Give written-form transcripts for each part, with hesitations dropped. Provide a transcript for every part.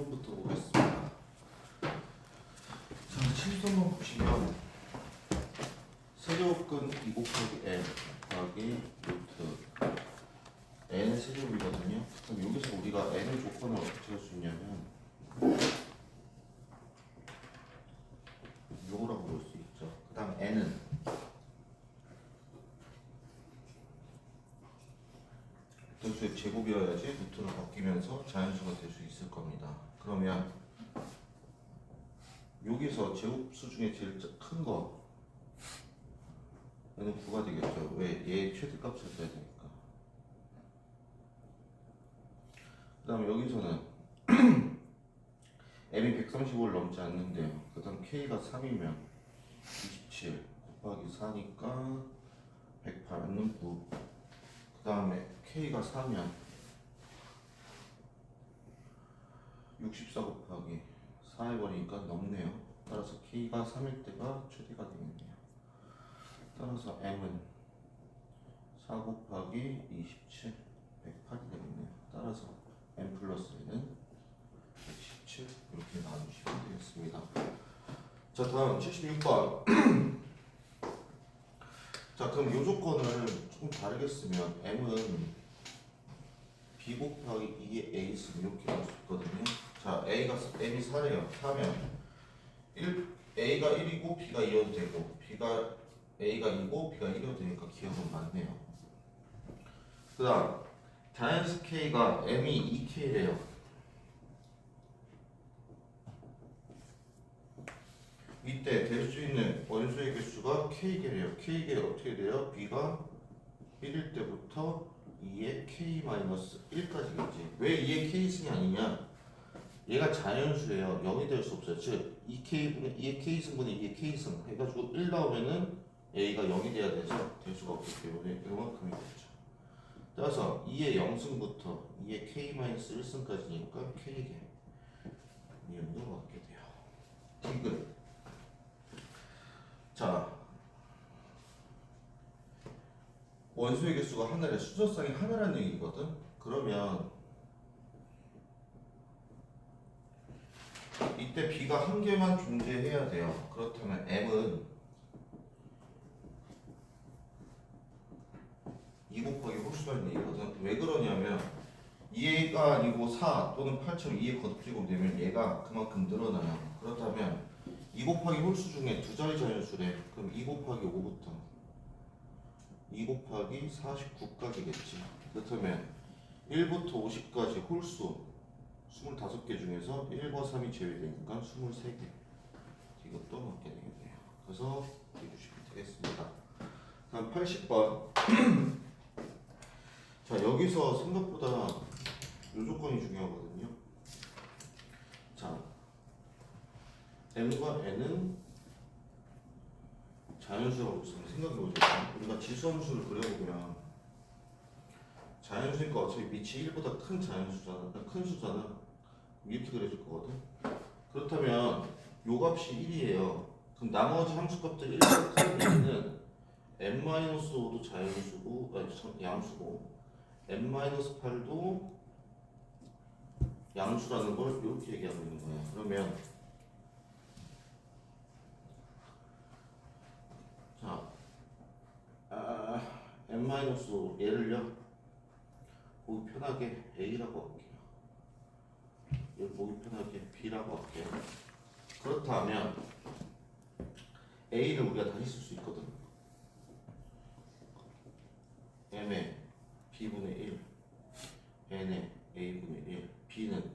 7번부터 보겠습니다. 자, 7번만 보시면 세제곱근 2 곱하기 n 곱하기 루트 n 세제곱이거든요. 그럼 여기서 우리가 n의 조건을 어떻게 할 수 있냐면 요거라고 볼 수 있죠. 그 다음 n은 분수의 제곱이어야지 루트를 바뀌면서 자연수가 될 수 있을 겁니다. 그러면 여기서 제곱수 중에 제일 큰 거 얘는 9가 되겠죠. 왜? 얘의 최대값을 써야 되니까. 그 다음에 여기서는 m이 135를 넘지 않는데요. 그 다음 k가 3이면 27 곱하기 4니까 108은 9. 그 다음에 k가 4면 64 곱하기 4 해버리니까 넘네요. 따라서 k가 3일 때가 최대가 되겠네요. 따라서 m은 4 곱하기 27 108이 되겠네요. 따라서 m 플러스 n은 117 이렇게 나누시면 되겠습니다. 자, 다음 76번. 자, 그럼 이 조건을 조금 다르게 쓰면 m은 b 곱하기 2의 a 있으면 이렇게 할 수 있거든요. 자, m이 4래요. 4면 a가 1이고 b가 2여도 되고 a가 2고 b가 1이어도 되니까 기억은 맞네요. 그 다음 자연수 k가 m이 2k래요. 이때 될 수 있는 원소의 개수가 k개래요. k개 어떻게 돼요? b가 1일 때부터 2의 k-1까지겠지. 왜 2의 k승이 아니냐? 얘가 자연수예요. 0이 될 수 없어요. 즉 2k분의 2의 k승분의 2의 k승 해가지고 1 나오면은 a가 0이 돼야 돼서 될 수가 없기 때문에 이만큼이 되죠. 따라서 2의 0승부터 2의 k-1승까지니까 k개 이음도 갖게 돼요. 디귿. 자, 원소의 개수가 하나래. 수저쌍이 하나라는 얘기거든. 그러면 이때 b가 한 개만 존재해야 돼요. 그렇다면 m은 2 곱하기 홀수라는 얘기거든. 왜 그러냐면 2가 아니고 4 또는 8처럼 2의 거듭제곱 되면 얘가 그만큼 늘어나요. 그렇다면 2 곱하기 홀수 중에 두 자리 자연수래. 그럼 2 곱하기 5부터 2 곱하기 49까지겠지. 그렇다면 1부터 50까지 홀수 25개 중에서 1과 3이 제외되니까 23개. 이것도 맞게 되겠네요. 그래서 해주시면 되겠습니다. 다음 80번. 자, 여기서 생각보다 이 조건이 중요하거든요. 자, m과 n은 자연수라고 생각해보자. 우리가 지수함수를 그려보면 자연수니까 어차피 밑이 1보다 큰 자연수잖아. 큰 수잖아. 이렇게 그려질 거거든. 그렇다면 요 값이 1이에요. 그럼 나머지 함수값들 1보다 큰 얘는 n-5도 자연수고 양수고 n-8도 양수라는 걸 이렇게 얘기하고 있는 거야. 그러면 자, n-5 얘를요 보기 편하게 a라고 할게요. 얘를 보기 편하게 b라고 할게요. 그렇다면 a를 우리가 다시 쓸 수 있거든. m의 b분의 1, n의 a분의 1, b는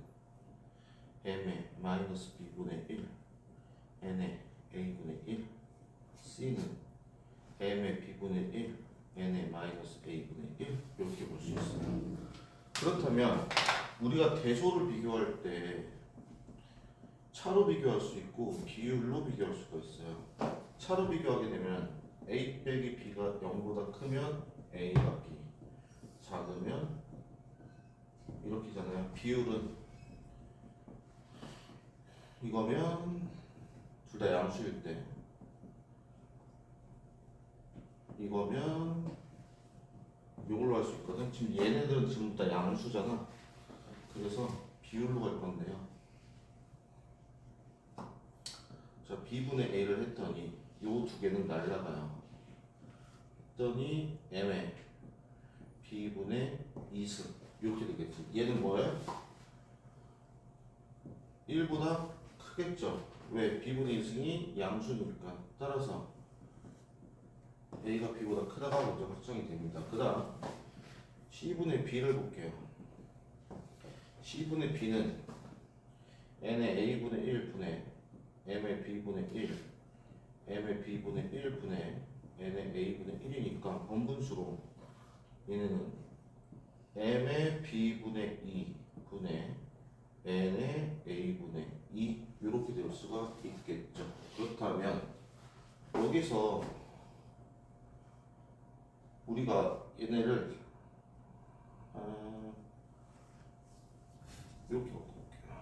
m의 마이너스 b분의 1, n의 a분의 1, c는 m의 b분의 1, n의 마이너스 a분의 1 이렇게 볼 수 있어요. 그렇다면 우리가 대소를 비교할 때 차로 비교할 수 있고 비율로 비교할 수가 있어요. 차로 비교하게 되면 a 빼기 b가 0보다 크면 a가 b, 작으면 이렇게잖아요. 비율은 이거면 둘 다 양수일 때, 이거면 이걸로 할 수 있거든. 지금 얘네들은 전부 다 양수잖아. 그래서 비율로 갈 건데요. b분의 a를 했더니 요 두 개는 날라가요. 했더니 m에 b분의 2승 이렇게 되겠지. 얘는 뭐예요? 1보다 크겠죠. 왜? b분의 2승이 양수니까. 따라서 a가 b보다 크다가 먼저 확정이 됩니다. 그 다음 c분의 b를 볼게요. c분의 b는 n의 a분의 1분의 m의 b분의 1 m의 b분의 1분의 n의 a분의 1이니까 번분수로 얘는 m의 b분의 2분의 n의 a분의 2 이렇게 될 수가 있겠죠. 그렇다면 여기서 우리가 얘네를 이렇게 바꿔볼게요.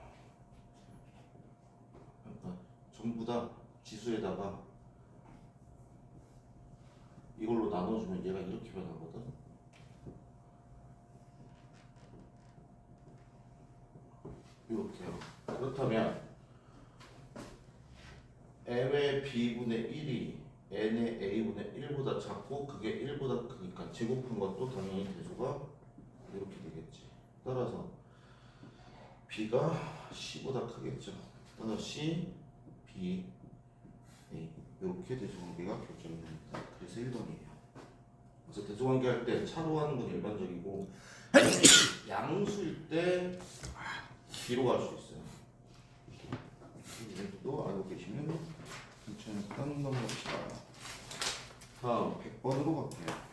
그러니까 전부 다 지수에다가 이걸로 나눠주면 얘가 이렇게 변하거든. 이렇게요. 그렇다면 m의 b분의 1이 n의 a분의 1보다 작고 그게 1보다 크니까 제곱한 것도 당연히 대수가 이렇게 되겠지. 따라서 b가 c보다 크겠죠. 따라서 c, b, a 이렇게 대수관계가 결정이 됩니다. 그래서 1번이에요. 그래서 대수관계 할 때 차로 하는 건 일반적이고 양수일 때 B로 갈 수 있어요. 이것도 알고 계시면 괜찮을까 넘어갑시다. 다음 100번으로 갈게요.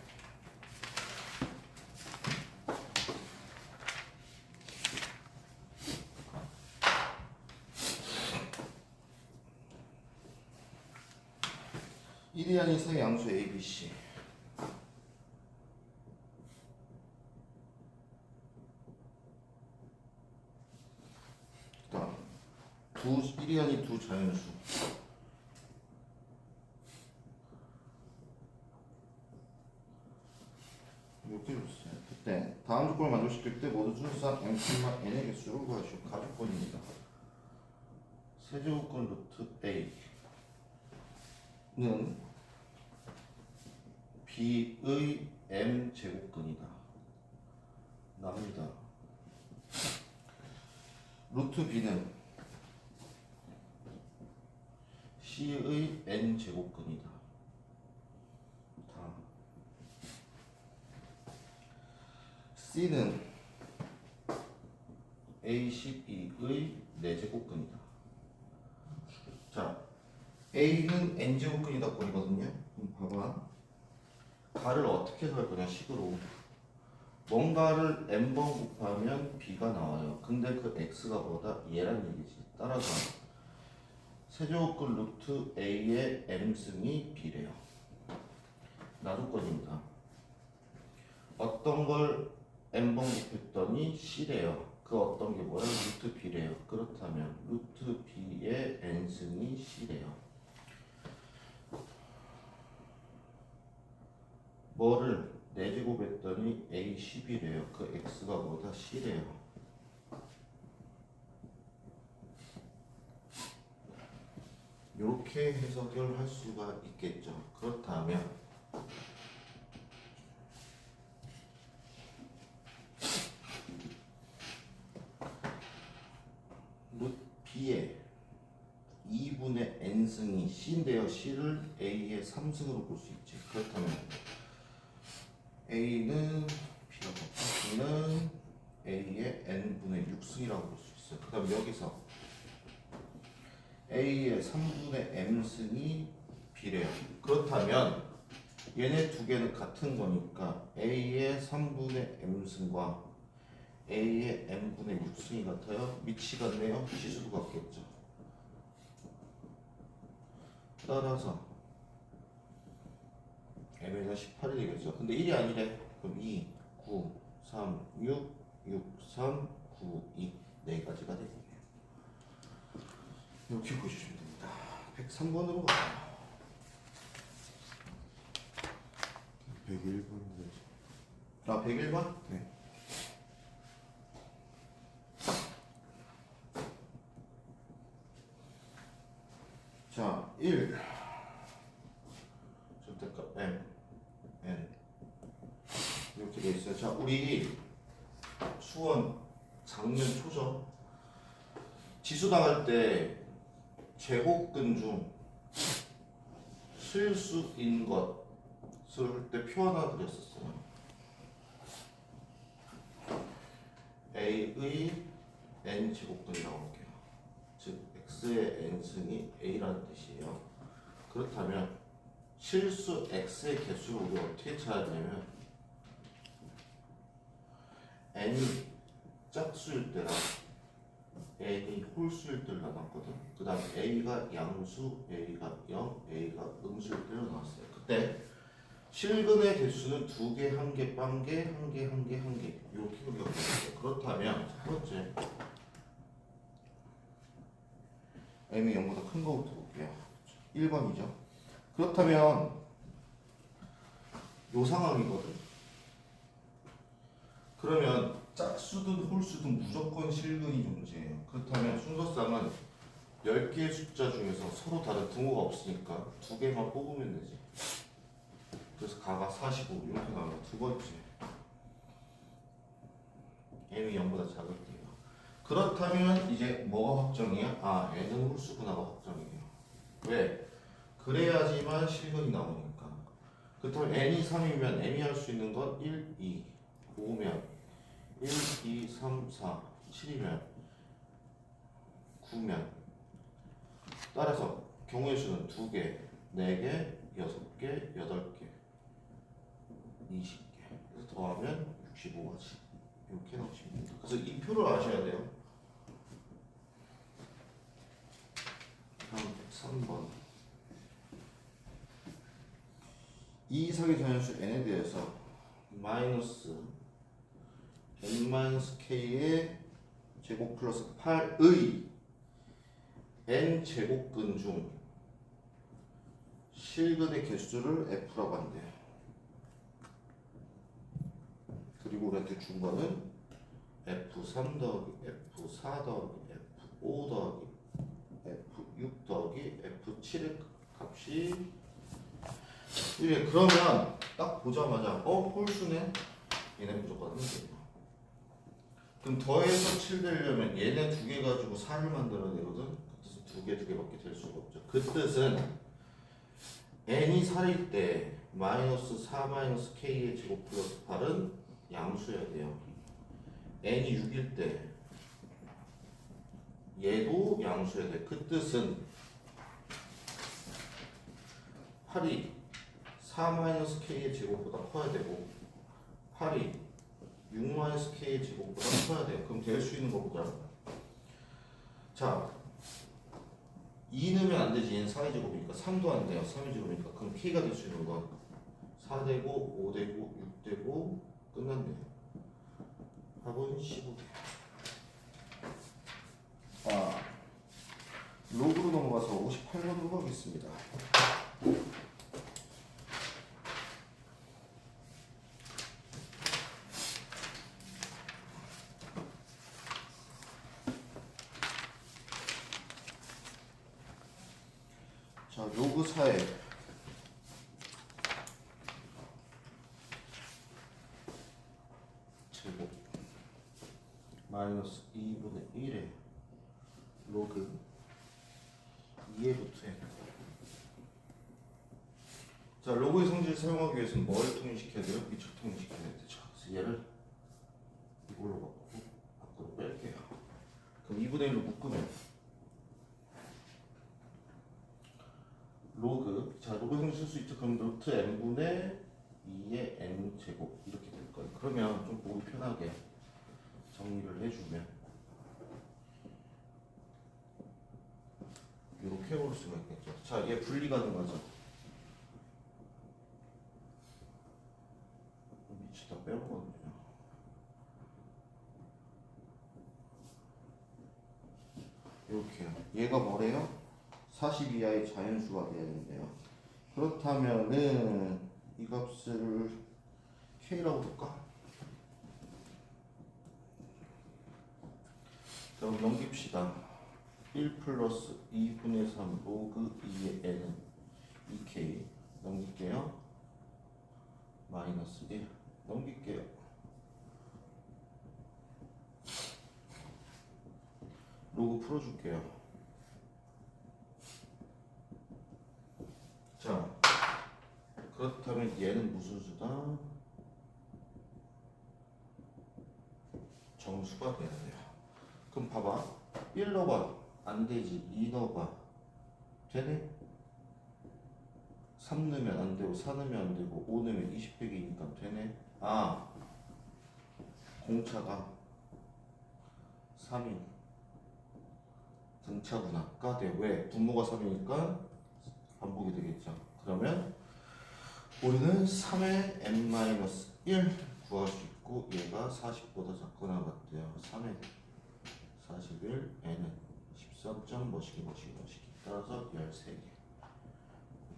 일이 아닌 세 양수 A, B, C. 다음 1이 아닌 두 자연수. 이렇게 줬어요. 그때 다음 조건을 만족시킬 때 모두 준수한 m, n의 개수를 구하시오. 가족권입니다. 세제곱권 루트 a는 b의 m 제곱근이다. 납니다. 루트 b는 c의 n 제곱근이다. 다음 c는 a12의 4제곱근이다. 자, a는 n 제곱근이다 꼴이거든요. 그럼 봐봐. 가를 어떻게 할 거냐 식으로. 뭔가를 n번 곱하면 b가 나와요. 근데 그 x가 뭐다? 얘란 얘기지. 따라서 세제곱근 루트 a의 m승이 b래요. 나조건입니다. 어떤 걸 n번 곱했더니 c래요. 그 어떤 게 뭐야? 루트 b래요. 그렇다면 루트 b의 n승이 c래요. 뭐를 4제곱 했더니 a10이래요. 그 x가 뭐다? c래요. 이렇게 해석을 할 수가 있겠죠. 그렇다면 루트 b의 2분의 n승이 c인데요. c를 a의 3승으로 볼 수 있지. 그렇다면 a는 b가 b는 a의 n분의 6승이라고 볼 수 있어요. 그 다음 여기서 a의 3분의 m승이 b래요. 그렇다면 얘네 두 개는 같은 거니까 a의 3분의 m승과 a의 n분의 6승이 같아요. 밑이 같네요. 지수도 같겠죠. 따라서 m에서 18이 되겠죠. 근데 1이 아니래. 그럼 2, 9, 3, 6, 6, 3, 9, 2 네 가지가 되겠네요. 이렇게 보시면 됩니다. 103번으로 가요. 101번. 아, 101번? 네. 자, 1 절대값 m n 이렇게 돼 있어요. 자, 우리 수원 작년 초죠. 지수 나갈 때 제곱근 중 실수인 것을 할 때 표 하나 그렸었어요. A의 n 제곱근이라고 할게요. 즉 x의 n승이 a라는 뜻이에요. 그렇다면 실수 x의 개수를 우리가 어떻게 찾아야 되냐면 n이 짝수일 때랑 n이 홀수일 때를 나눴거든. 그 다음 a가 양수, a가 0, a가 음수일 때를 나눴어요. 그때 실근의 개수는 2개, 1개, 1개, 1개, 1개, 1개 이렇게 우리가 보냈어요. 그렇다면 첫 번째 m이 0보다 큰 거부터 볼게요. 1번이죠. 그렇다면 요 상황이거든. 그러면 짝수든 홀수든 무조건 실근이 존재해요. 그렇다면 순서상은 10개의 숫자 중에서 서로 다른 등호가 없으니까 2개만 뽑으면 되지. 그래서 가가 45 이렇게 나오면 두 번째 m이 0보다 작을게요. 그렇다면 이제 뭐가 확정이야? 아, n은 홀수구나가 확정이에요. 왜? 그래야지만 실근이 나오니까. 그렇다면 n이 3이면 m이 할 수 있는 건 1, 2, 5면 1, 2, 3, 4, 7이면 9면 따라서 경우의 수는 2개, 4개, 6개, 8개, 20개. 그래서 더하면 65가지. 이렇게 나오시면 됩니다. 그래서 이 표를 아셔야 돼요. 다음 3번. 이 이상의 자연수 n에 대해서 마이너스 n-k의 제곱 플러스 8의 n 제곱근 중 실근의 개수를 f라고 한대요. 그리고 우리한테 준 거는 f3 더하기 f4 더하기 f5 더하기 f6 더하기 f7의 값이 예, 그러면 딱 보자마자 홀수네? 얘네 무조건 하면 돼요. 그럼 더해서 7 되려면 얘네 2개 가지고 4를 만들어야 되거든. 그 뜻은 2개밖에 될 수가 없죠. 그 뜻은 n이 4일 때 마이너스 4 마이너스 k의 제곱 플러스 8은 양수여야 돼요. n이 6일 때 얘도 양수여야 돼. 그 뜻은 8이 4 마이너스 k의 제곱보다 커야 되고 8이 6 마이너스 k의 제곱보다 커야 돼요. 그럼 될 수 있는 거 보자. 자, 2 넣으면 안 되지. 얘는 4의 제곱이니까 3도 안 돼요. 3의 제곱이니까 그럼 k가 될 수 있는 건 4 되고 5 되고 6 되고 끝났네요. 답은 15개. 아, 로그로 넘어가서 58번으로 가겠습니다. 자, 로그 4에 제곱 마이너스 2분의 1에 로그 2에부터 해. 자, 로그의 성질을 사용하기 위해서는 뭘 통일시켜야 돼요? 미척 통일시켜야 되죠. 그래서 얘를 이걸로 바꾸고 밖으로 뺄게요. 그럼 2분의 1로 묶으면 로그, 자, 로그 성질 쓸 수 있죠. 그럼 루트 n분의 2의 n 제곱 이렇게 될 거예요. 그러면 좀 보기 편하게 정리를 해주면 이렇게 볼 수가 있겠죠. 자, 얘 분리 가능하죠. 미치다 빼먹었네요. 이렇게요. 얘가 뭐래요? 40 이하의 자연수가 돼야 된대요. 그렇다면은 이 값을 k라고 볼까? 그럼 넘깁시다. 1 플러스 2분의 3 로그 2의 n은 2k 넘길게요. 마이너스 1 넘길게요. 로그 풀어줄게요. 자, 그렇다면 얘는 무슨 수다? 정수가 돼야 돼요. 그럼 봐봐. 1 넣어봐. 안 되지. 2 넣어봐. 되네? 3 넣으면 안 되고 4 넣으면 안 되고 5 넣으면 20 빼기니까 되네. 아, 공차가 3인 등차구나. 가 돼. 왜? 분모가 3이니까 반복이 되겠죠. 그러면 우리는 3의 n-1 구할 수 있고 얘가 40보다 작거나 같대요. 3의 41, n은 13점 머시기 따라서 13개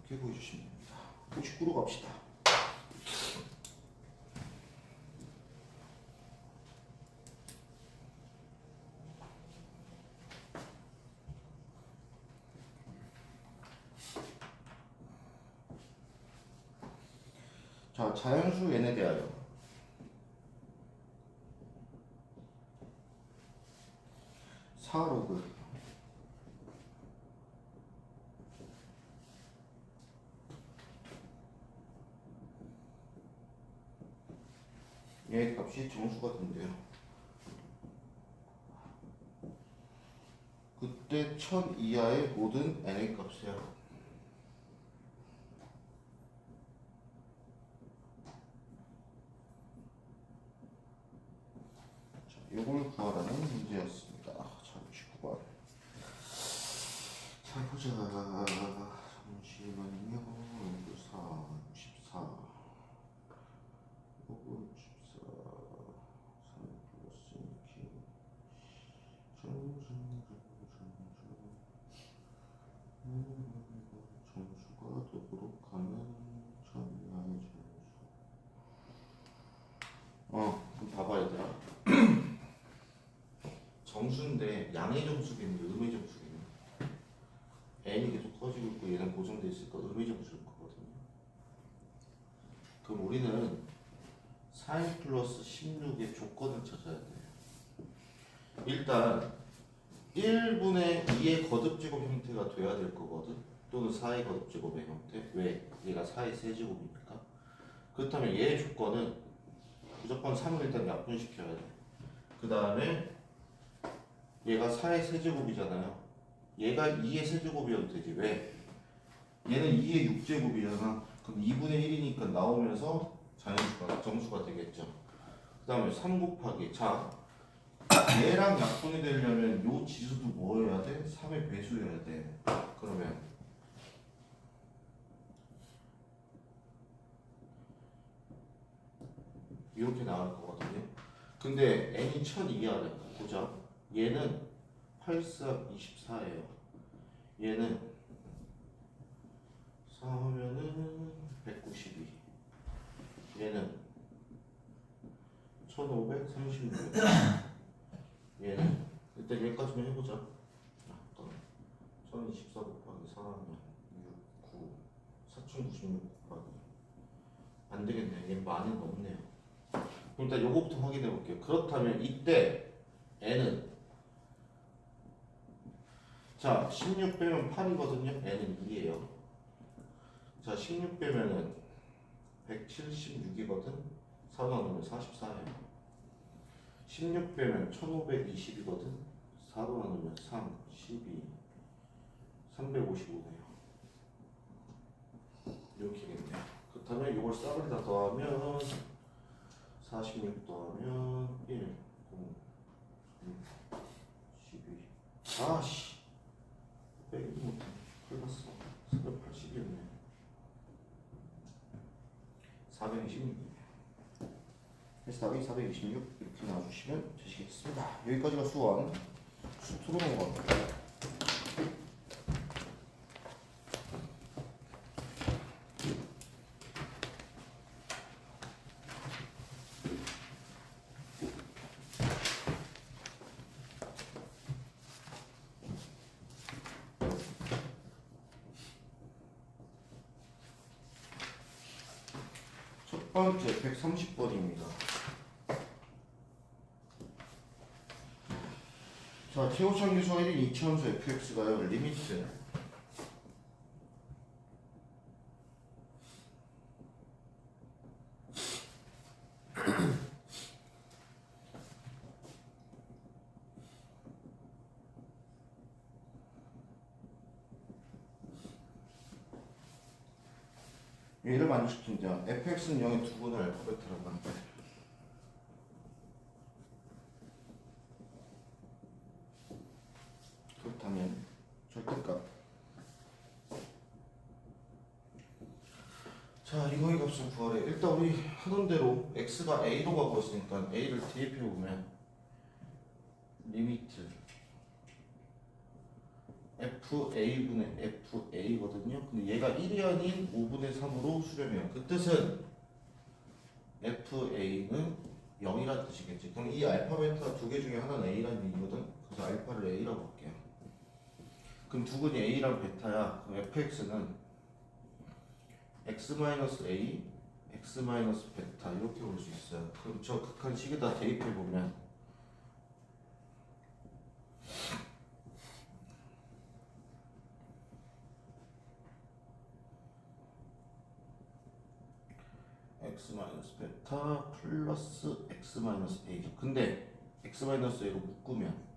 이렇게 보여주시면 됩니다. 59로 갑시다. 자, 자연수 n에 대하여 4로그 얘 값이 정수가 된대요. 그때 1000 이하의 모든 n의 값이야. 요걸 구하라는 문제였습니다. 자, 69번. 자, 보자. 잠시만요. 4, 64. 5, 64. 3 플러스 2. 정수가 되도록 하면 전이하의 정수. 그럼 봐봐 얘들아. 정수인데 양의 정수겠니 음의 정수겠니? n이 계속 커지고 있고 얘는 고정돼 있으니까 음의 정수일 거거든요. 그럼 우리는 4n 플러스 16의 조건을 찾아야 돼요. 일단 1분의 2의 거듭제곱 형태가 돼야 될 거거든. 또는 4의 거듭제곱의 형태. 왜? 얘가 4의 세제곱이니까. 그렇다면 얘의 조건은 무조건 3을 일단 약분시켜야 돼. 그 다음에 얘가 4의 세제곱이잖아요. 얘가 2의 세제곱이어도 되지. 왜? 얘는 2의 6제곱이잖아. 그럼 2분의 1이니까 나오면서 자연수가 정수가 되겠죠. 그 다음에 3 곱하기 자 얘랑 약분이 되려면 요 지수도 뭐 해야 돼? 3의 배수여야 돼. 그러면 이렇게 나올 거거든요. 근데 n이 1000 이하래. 보자. 얘는 84, 24예요. 얘는 4 하면은 192. 얘는 1536. 얘는 일단 여기까지만 해보자. 1024 곱하기 4하면 6, 9, 4096 곱하기 안 되겠네. 얘는 많이 넘네요. 그럼 일단 요거부터 확인해 볼게요. 그렇다면 이때 n은 자 16 빼면 8이거든요. n은 2예요. 자 16 빼면은 176이거든. 4 나누면 44예요. 16 빼면 1520이거든. 4로 나누면 3, 12, 355네요. 이렇게겠네요. 그렇다면 이걸 싹을 다 더하면 46 더하면 1, 0, 12. 아씨 빼기도 못해. 큰일 났어. 480이었네. 426이네. 그래서 답이 426 이렇게 나와주시면 되시겠습니다. 여기까지가 수원 수투로 넘어갑니다. 첫 번째 130번입니다. 자, 최고창 계수가 1인 이차함수 fx가요. 리미트 얘를 만족시킨다. fx는 0의 두 분을 알파벳이라고 한다. 그렇다면 절대값. 자, 이거의 값은 구하래. 일단 우리 하던 대로 x가 a로 가고 있으니까 a를 대입해 보면 리미트 fa분의 fa거든요. 근데 얘가 1이 아닌 5분의 3으로 수렴해요. 그 뜻은 fa는 0이라는 뜻이겠지. 그럼 이 알파 베타 두 개 중에 하나는 a라는 얘기거든. 그래서 알파를 a라고 할게요. 그럼 두 분이 a랑 베타야. 그럼 fx는 x-a, x-베타 이렇게 볼 수 있어요. 그럼 저 극한 식에다 대입해 보면 x-베타 플러스 x-a. 근데 x-a로 묶으면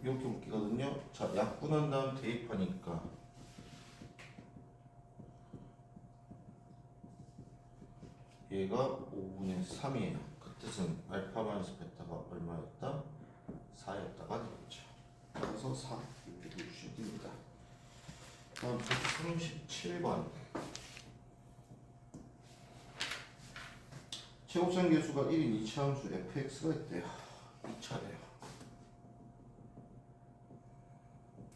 이렇게 묶이거든요. 자, 약분한 다음 대입하니까 얘가 5분의 3이에요. 그 뜻은 알파 마이너스 베타가 얼마였다? 4였다가 되겠죠. 그래서 4 이렇게 해주시면 됩니다. 다음 137번. 최고점 계수가 1인 2차함수 fx가 있대요. 2차래요.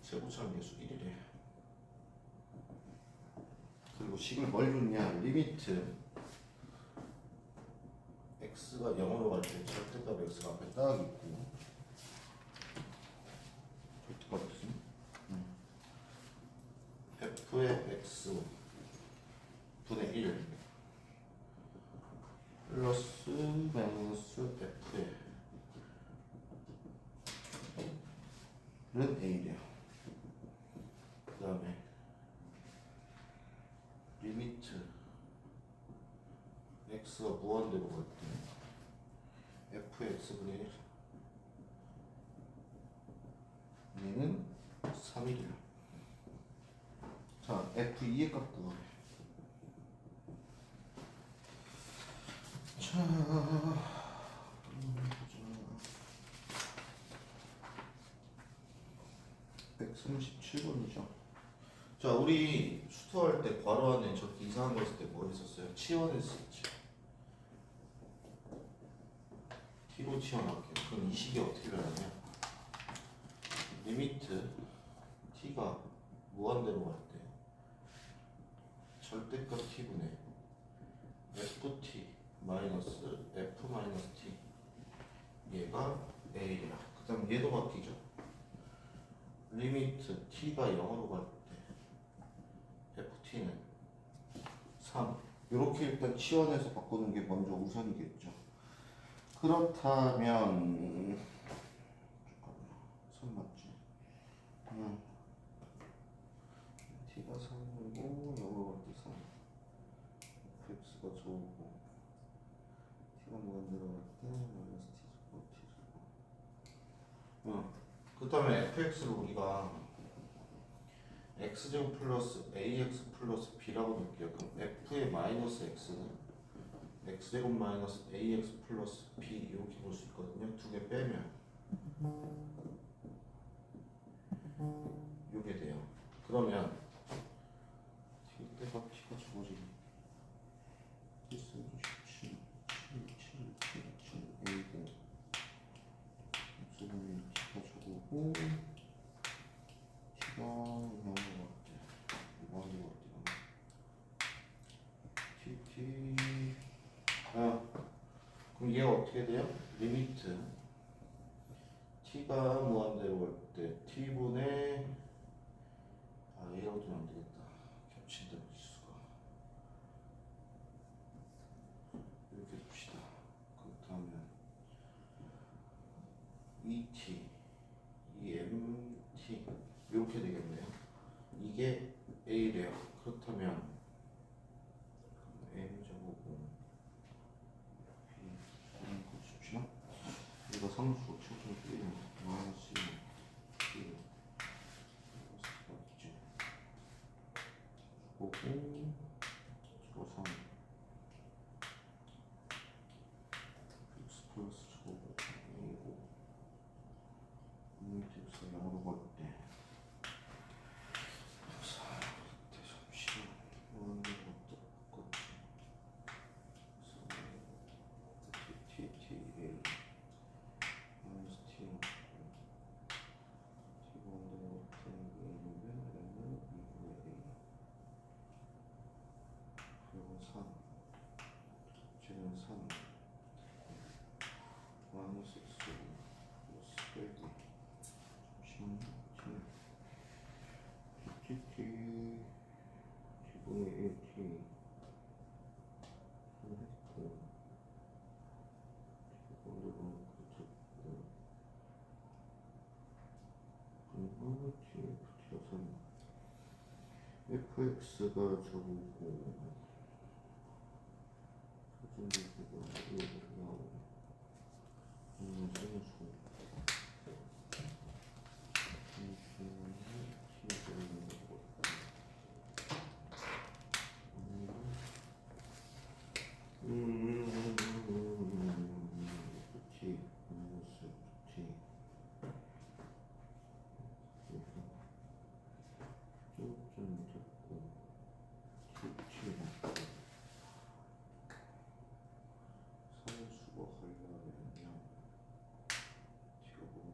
최고점 계수 1이래요. 그리고 식을 뭘 줬냐? 리미트 x가 0으로 갈 때 절대값 x가 앞에 딱 있고 절대값 없음 f의 x 분의 1 플러스 마이너스 f의 는 a래요. 그 다음에 리미트 x가 무한대로 갈 때 f의 x분의 1 얘는 3이래요. 자, f2의 값 구하래. 자, 137번이죠. 자, 우리 수투할 때 괄호 안에 저기 이상한 거 있을 때 뭐 했었어요? 치원했었지. t로 치원할게요. 그럼 이 식이 어떻게 변하냐? 리미트 t가 무한대로 갈 때 절대값 t분의 ft 마이너스 f 마이너스 t 얘가 a야. 그 다음 얘도 바뀌죠. 리미트 t가 0으로 갈 때 ft는 3. 이렇게 일단 치환해서 바꾸는 게 먼저 우선이겠죠. 그렇다면 잠깐만, 3 맞지? t가 3이고 0으로 갈 때 3 fx가 저거고 t가 무한대로 갈 때 마이너스 t제곱 t제곱. 그 다음에 fx를 우리가 x제곱 플러스 ax 플러스 b라고 볼게요. 그럼 f의 마이너스 x는 x제곱 마이너스 ax 플러스 b 이렇게 볼 수 있거든요. 두 개 빼면 이게 돼요. 그러면 t가 t가 적어지니 t승 17 a고 x제곱이 t가 적어고 t가 0으로 갈때 무한대로 갈때 t 그럼 얘가 어떻게 돼요? 리미트 t가 무한대로 갈 때 t분의 A라고 두면 안 되겠다. 겹친다 지수가. 이렇게 둡시다. 그렇다면 ET, EMT 이렇게 되겠네요. 이게 A래요. 그렇다면 M 제곱은 B 줍시다. 이거 상수 7.1 마이너스 1 보고 제곱 3 x 플러스 제곱 2고 x가 0으로 갈 때 잠시만 뭐하는 거 똑같지 t a 마이너스 t t 만드는 것은 a면 m은 2분의 a 그리고 3 쟤는 3 마이너스 x 플러스 빼기 잠시만요. t t분의 1t 했고 t분의 그렇고 그리고 tft가 3 fx가 저거고 표준적으로 이렇게 나오고 생수 t 마이너스 t 좀 잡고 t랑 상수가 가려면요 t가 뭔데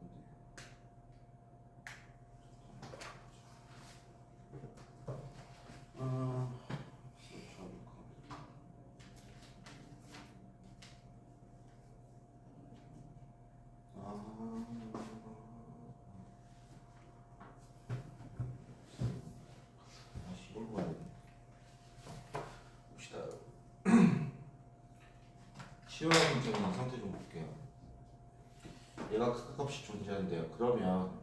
다시 이걸 봐야 되네. 봅시다. 치유하는 문제는 상태 좀 볼게요. 얘가 극값이 존재한대요. 그러면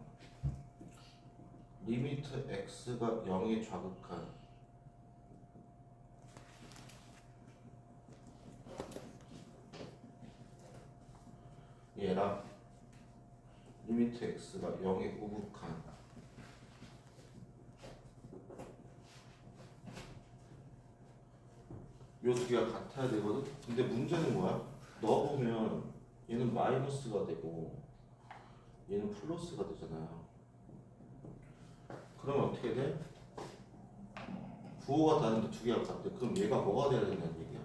리미트 x가 0에 좌극한 얘랑 리미트 x가 0에 우극한 요 두 개가 같아야 되거든? 근데 문제는 뭐야? 넣어보면 얘는 마이너스가 되고 얘는 플러스가 되잖아요. 그러면 어떻게 돼? 부호가 다른데 두 개가 같대. 그럼 얘가 뭐가 돼야 된다는 얘기야?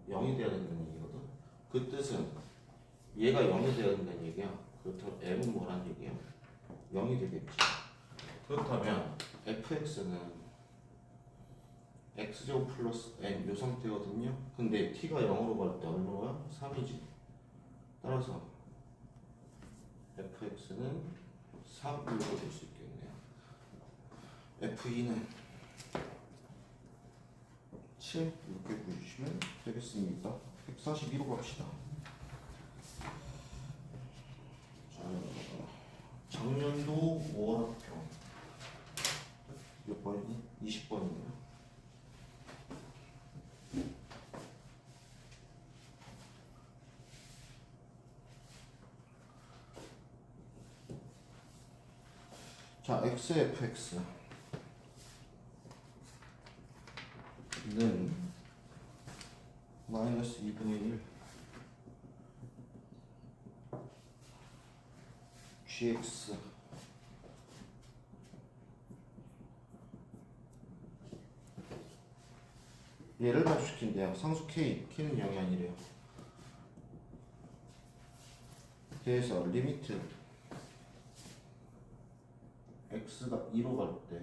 0이 돼야 된다는 얘기거든? 그 뜻은 얘가 0이 돼야 된다는 얘기야. 그렇다면 m은 뭐란 얘기야? 0이 되겠지. 그렇다면 fx는 x제곱 플러스 n 요 상태거든요. 근데 t가 0으로 갈 때 얼마야? 3이지. 따라서 fx는 3 이렇게 될 수 있겠네요. f2는 7 이렇게 보여주시면 되겠습니다. 142로 갑시다. 자, 작년도 5학평 몇 번이니? 20번이네요. 자, xfx는 마이너스 2분의 1 gx 얘를 발주시킨대요. 상수 k는 0이 아니래요. 그래서 리미트 x가 2로 갈 때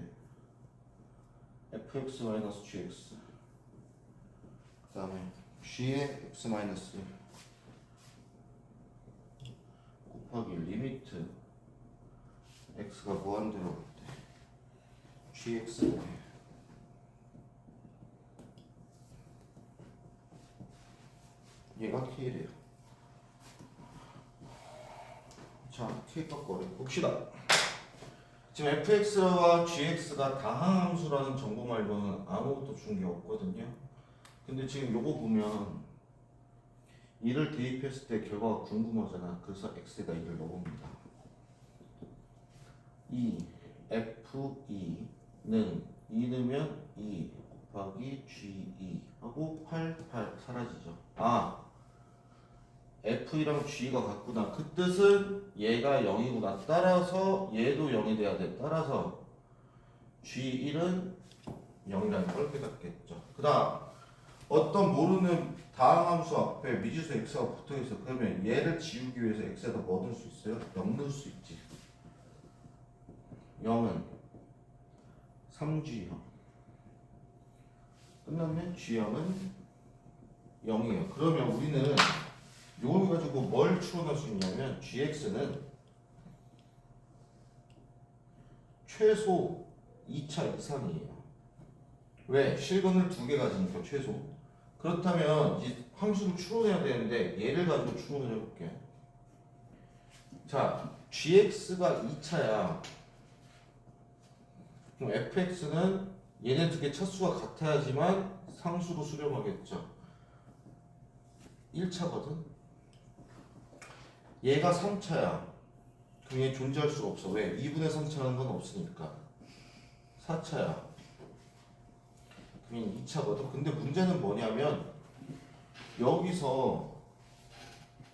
fx 마이너스 gx 그 다음에 g의 x 마이너스 1 곱하기 리미트 x가 무한대로 갈 때 gx분의 얘가 k래요. 자, k 값 어려 봅시다. 지금 fx와 gx가 다항함수라는 정보 말고는 아무것도 준 게 없거든요. 근데 지금 요거 보면 2를 대입했을 때 결과가 궁금하잖아. 그래서 x에다 2를 넣어봅니다. 2 f2는 2 넣으면 2 곱하기 g2 하고 8 사라지죠. 아, f이랑 g가 같구나. 그 뜻은 얘가 0이구나. 따라서 얘도 0이 돼야 돼. 따라서 g1은 0이라는 걸 깨닫겠죠. 그 다음 어떤 모르는 다항함수 앞에 미지수 x가 붙어있어. 그러면 얘를 지우기 위해서 x에다 뭐 넣을 수 있어요? 0 넣을 수 있지. 0은 3g형 끝나면 g형은 0이에요. 그러면 우리는 이걸 가지고 뭘 추론할 수 있냐면 gx는 최소 2차 이상이에요. 왜? 실근을 2개 가지니까 최소. 그렇다면 이 함수를 추론해야 되는데 얘를 가지고 추론을 해볼게요. 자, gx가 2차야. 그럼 fx는 얘네 두 개 차수가 같아야지만 상수로 수렴하겠죠. 1차거든. 얘가 3차야. 그럼 얘 존재할 수가 없어. 왜? 2분의 3차라는 건 없으니까. 4차야. 그럼 2차거든. 근데 문제는 뭐냐면 여기서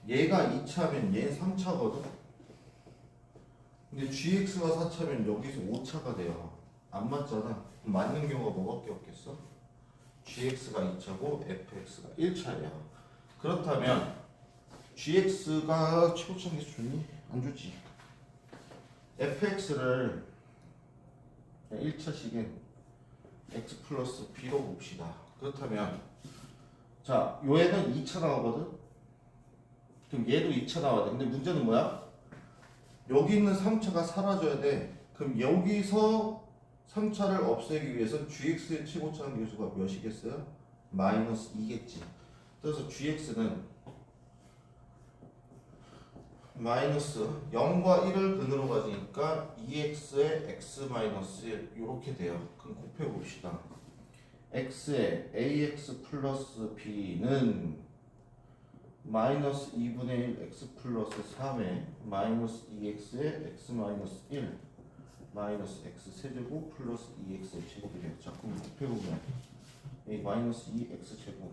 얘가 2차면 얘는 3차거든. 근데 gx가 4차면 여기서 5차가 돼요. 안 맞잖아. 맞는 경우가 뭐밖에 없겠어? gx가 2차고 fx가 1차예요. 그렇다면 gx가 최고차항에서 좋니? 안 좋지. fx를 1차식인 x 플러스 b로 봅시다. 그렇다면 자, 요애는 2차 나오거든? 그럼 얘도 2차 나와야 돼. 근데 문제는 뭐야? 여기 있는 3차가 사라져야 돼. 그럼 여기서 3차를 없애기 위해서 gx의 최고차항 계수가 몇이겠어요? 마이너스 2겠지. 그래서 gx는 마이너스 0과 1을 근으로 가지니까 2x의 x 마이너스 1 이렇게 돼요. 그럼 곱해봅시다. x의 ax 플러스 b는 마이너스 2분의 1 x 플러스 3의 마이너스 2x의 x 마이너스 1 마이너스 x 세제곱 플러스 2x의 제곱이 되겠죠. 그럼 곱해보면 이 마이너스 2x 제곱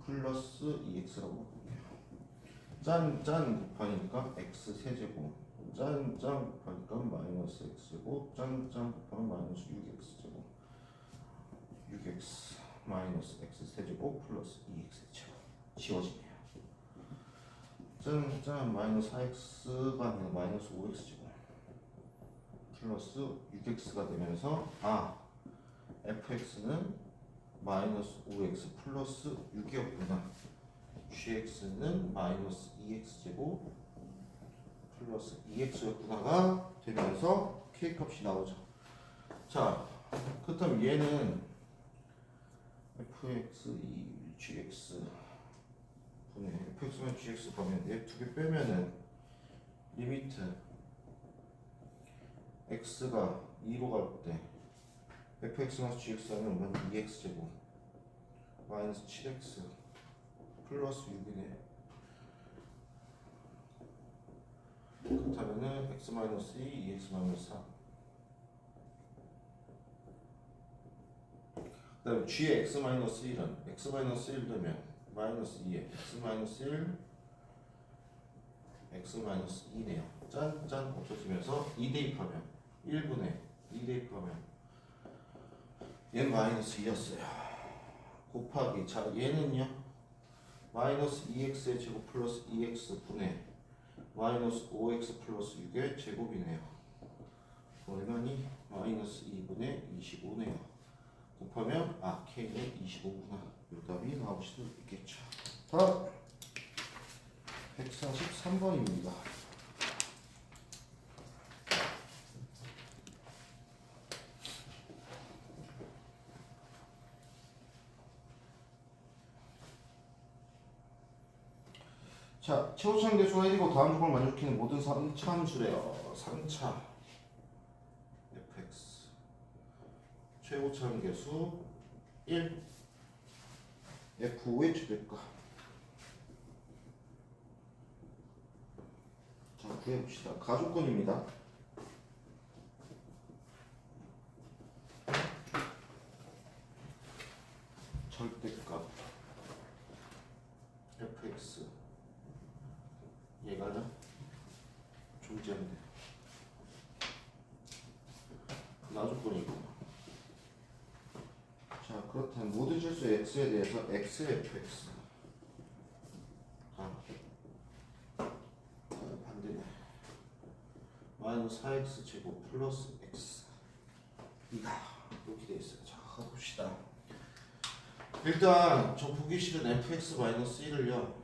플러스 2x라고 볼게요. 짠짠 곱하니까 x 세제곱 짠짠 곱하니까 마이너스 x 제곱 짠짠 곱하면 마이너스 6x 제곱 6x 마이너스 x 세제곱 플러스 2x 제곱 지워지네요. 짠짠 마이너스 4x가 아니라 마이너스 5x 제곱 플러스 6x가 되면서 fx는 마이너스 5x 플러스 6이었구나. gx는 마이너스 2x 제곱 플러스 2x였구나가 되면서 k값이 나오죠. 자, 그렇다면 얘는 fx 2gx 분의 fx만 gx 보면 얘 두 개 빼면은 리미트 x가 2로 갈 때 fx-gx 하면 2x 제곱 마이너스 7x 플러스 6이네. 그렇다면은 x-2, 2x-3 그 다음에 g의 x-1은 x-1 되면 마이너스 2에 x-1 x-2네요. 짠짠 없어지면서 2 대입하면 1분의 2 대입하면 얘는 마이너스 2였어요. 곱하기 자 얘는요 마이너스 2x의 제곱 플러스 2x 분의 마이너스 5x 플러스 6의 제곱이네요. 얼마니? 마이너스 2분의 25네요. 곱하면 k는 25구나. 이 답이 나올 수도 있겠죠. 다음 143번입니다. 자, 최고차항 계수가 1이고 다음 조건을 만족시키는 모든 3차 함수래요. 3차 fx 최고차항 계수 1 f5의 최대가. 자, 구해봅시다. 가조건입니다. 절대값 fx 얘가 존재한대. 나조건이고. 자, 그렇다면 모든 실수 x에 대해서 xfx 반대네. 마이너스 4x 제곱 플러스 x 이다 이렇게 돼 있어요. 자, 가봅시다. 일단 저 보기 싫은 fx-1을요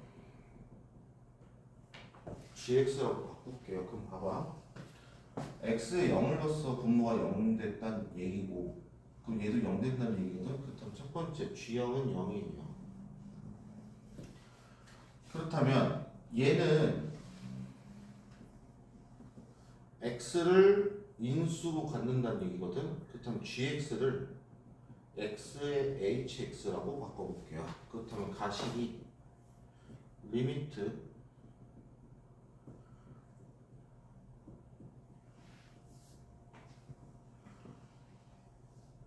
gx라고 바꿀게요. 그럼 봐봐. x에 0을 넣어서 분모가 0 됐다는 얘기고, 그럼 얘도 0 된다는 얘기거든. 그렇다면 첫 번째 g형은 0이에요. 그렇다면 얘는 x를 인수로 갖는다는 얘기거든. 그렇다면 gx를 x의 hx라고 바꿔볼게요. 그렇다면 가식이 리미트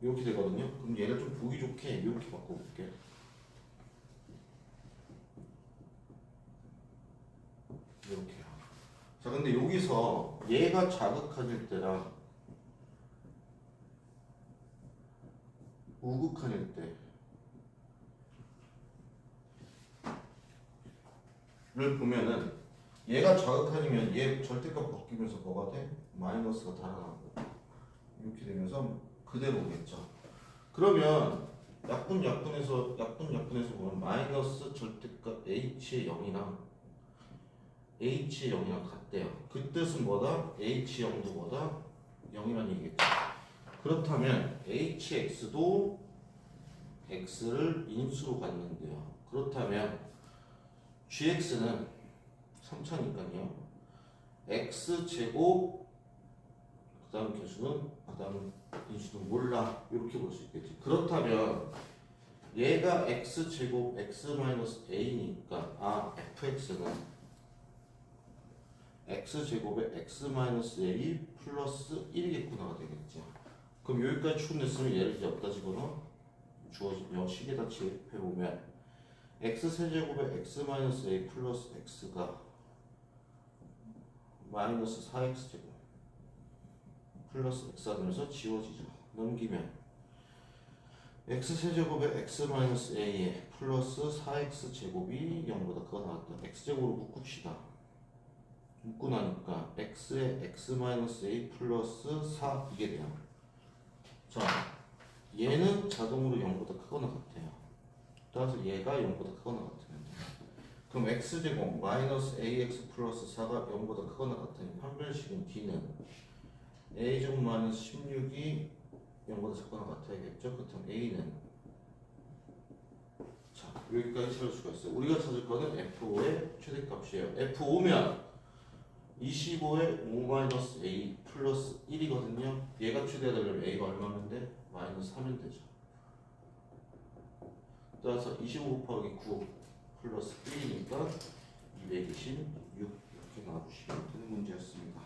이렇게 되거든요. 그럼 얘를 좀 보기 좋게 이렇게 바꿔볼게요. 이렇게요. 자, 근데 여기서 얘가 자극한일 때랑 우극한일 때를 보면은 얘가 자극한이면 얘 절대값 바뀌면서 뭐가 돼? 마이너스가 달아나고 이렇게 되면서 그대로 오겠죠. 그러면 약분에서 보면 마이너스 절대값 h의 0이랑 h의 0이랑 같대요. 그 뜻은 뭐다? h0도 뭐다? 0이라는 얘기겠죠. 그렇다면 hx도 x를 인수로 갖는데요. 그렇다면 gx는 3차니까요. x제곱 그 다음 개수는 그 다음 인수는 몰라 이렇게 볼 수 있겠지. 그렇다면 얘가 x제곱 x-a니까 fx는 x제곱에 x-a 플러스 1이겠구나가 되겠죠. 그럼 여기까지 추론됐으면 얘를 이제 여기다 집어넣어 주어지면 식에다 집해보면 x세제곱에 x-a 플러스 x가 마이너스 4x제곱 플러스 x가 되면서 지워지죠. 넘기면 x세제곱에 x-a에 플러스 4x제곱이 0보다 크가 나왔다. x제곱으로 묶읍시다. 묶고 나니까 x에 x-a 플러스 4 이게 돼요. 자, 얘는 자동으로 0보다 크거나 같아요. 따라서 얘가 0보다 크거나 같으면 돼요. 그럼 x제곱 마이너스 ax 플러스 4가 0보다 크거나 같으니 판별식인 d는 a제곱 마이너스 16이 0보다 작거나 같아야겠죠. 그렇다면 a는 자 여기까지 찾을 수가 있어요. 우리가 찾을 거는 f5의 최대값이에요. f5면 25에 5-a 플러스 1이거든요. 얘가 최대가 되려면 a가 얼마면 돼? 마이너스 3면 되죠. 따라서 25 곱하기 9 플러스 1이니까 226 이렇게 나와주시면 되는 문제였습니다.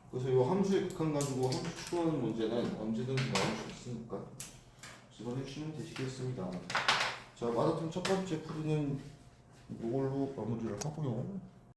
그래서 이 함수의 극한 가지고 함수 추론하는 문제는 언제든지 나올 수 있으니까 집어내 주시면 되시겠습니다. 자, 마라톤 첫 번째 풀이는 이걸로 마무리를 하고요.